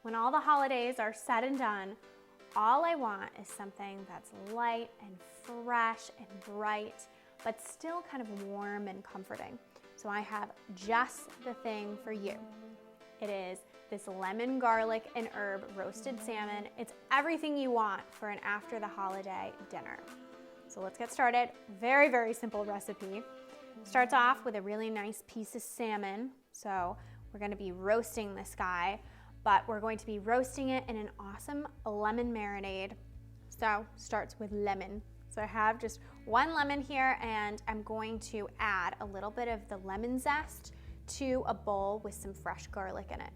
When all the holidays are said and done, all I want is something that's light and fresh and bright, but still kind of warm and comforting. So I have just the thing for you. It is this lemon, garlic, and herb roasted salmon. It's everything you want for an after the holiday dinner. So let's get started. Very, very simple recipe. Starts off with a really nice piece of salmon. So we're gonna be roasting this guy, but we're going to be roasting it in an awesome lemon marinade. So starts with lemon. So I have just one lemon here, and I'm going to add a little bit of the lemon zest to a bowl with some fresh garlic in it.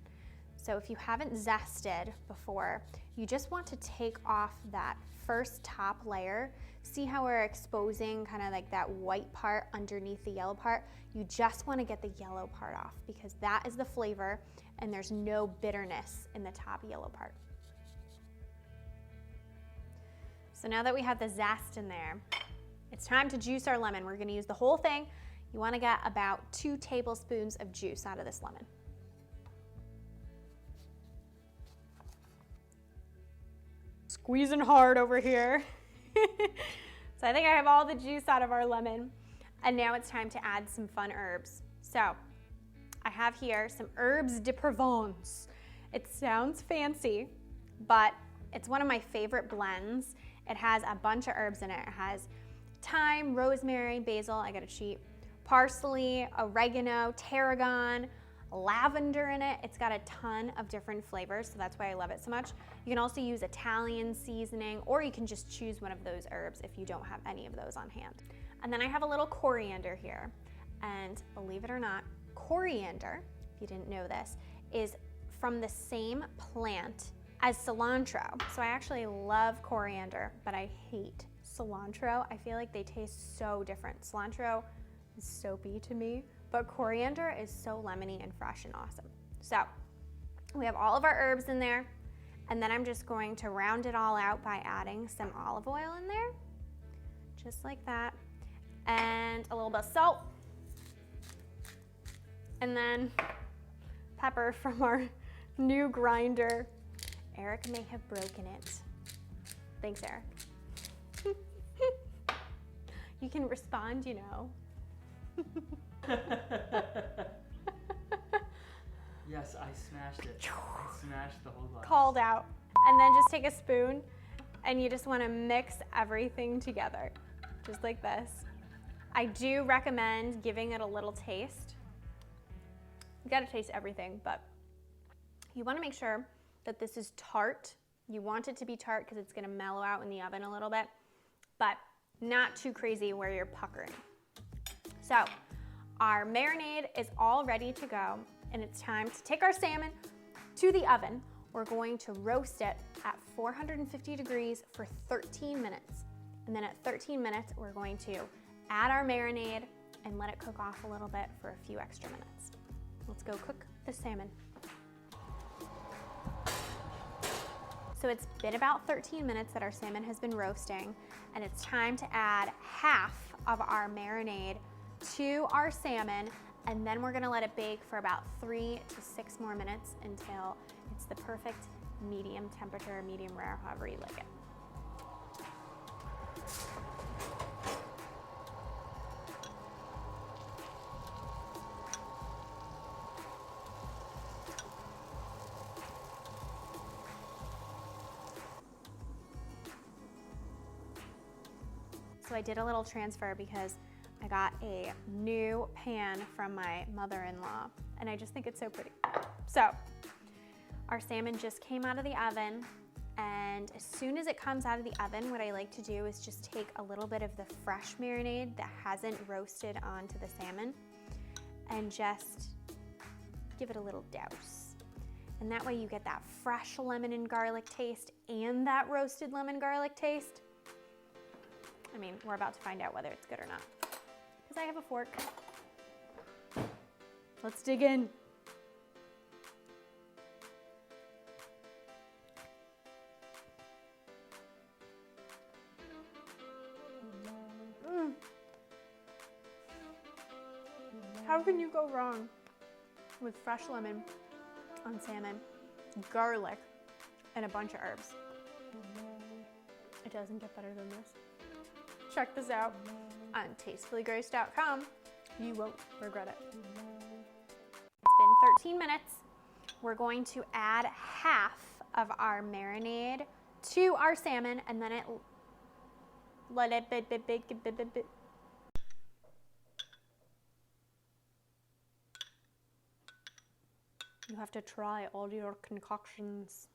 So if you haven't zested before, you just want to take off that first top layer. See how we're exposing kind of like that white part underneath the yellow part? You just want to get the yellow part off because that is the flavor and there's no bitterness in the top yellow part. So now that we have the zest in there, it's time to juice our lemon. We're gonna use the whole thing. You wanna get about 2 tablespoons of juice out of this lemon. Squeezing hard over here. So I think I have all the juice out of our lemon. And now it's time to add some fun herbs. So I have here some herbes de Provence. It sounds fancy, but it's one of my favorite blends. It has a bunch of herbs in it. It has thyme, rosemary, basil, I gotta cheat, parsley, oregano, tarragon, lavender in it. It's got a ton of different flavors, so that's why I love it so much. You can also use Italian seasoning, or you can just choose one of those herbs if you don't have any of those on hand. And then I have a little coriander here, and believe it or not, coriander, if you didn't know this, is from the same plant as cilantro. So I actually love coriander, but I hate cilantro. I feel like they taste so different. Cilantro is soapy to me, but coriander is so lemony and fresh and awesome. So we have all of our herbs in there, and then I'm just going to round it all out by adding some olive oil in there, just like that, and a little bit of salt, and then pepper from our new grinder. Eric may have broken it. Thanks, Eric. You can respond, you know. Yes, I smashed it. I smashed the whole glass. Called out. And then just take a spoon and you just want to mix everything together, just like this. I do recommend giving it a little taste. You gotta taste everything, but you want to make sure that this is tart. You want it to be tart because it's going to mellow out in the oven a little bit, but not too crazy where you're puckering. So our marinade is all ready to go, and it's time to take our salmon to the oven. We're going to roast it at 450 degrees for 13 minutes. And then at 13 minutes, we're going to add our marinade and let it cook off a little bit for a few extra minutes. Let's go cook the salmon. So it's been about 13 minutes that our salmon has been roasting, and it's time to add half of our marinade to our salmon, and then we're gonna let it bake for about 3 to 6 more minutes until it's the perfect medium temperature, medium rare, however you like it. So I did a little transfer because I got a new pan from my mother-in-law, and I just think it's so pretty. So our salmon just came out of the oven, and as soon as it comes out of the oven, what I like to do is just take a little bit of the fresh marinade that hasn't roasted onto the salmon and just give it a little douse. And that way you get that fresh lemon and garlic taste and that roasted lemon garlic taste. I mean, we're about to find out whether it's good or not, because I have a fork. Let's dig in. How can you go wrong with fresh lemon on salmon? garlic, and a bunch of herbs. It doesn't get better than this. Check this out on tastefullygross.com. You won't regret it. It's been 13 minutes. We're going to add half of our marinade to our salmon and then let it bit. You have to try all your concoctions.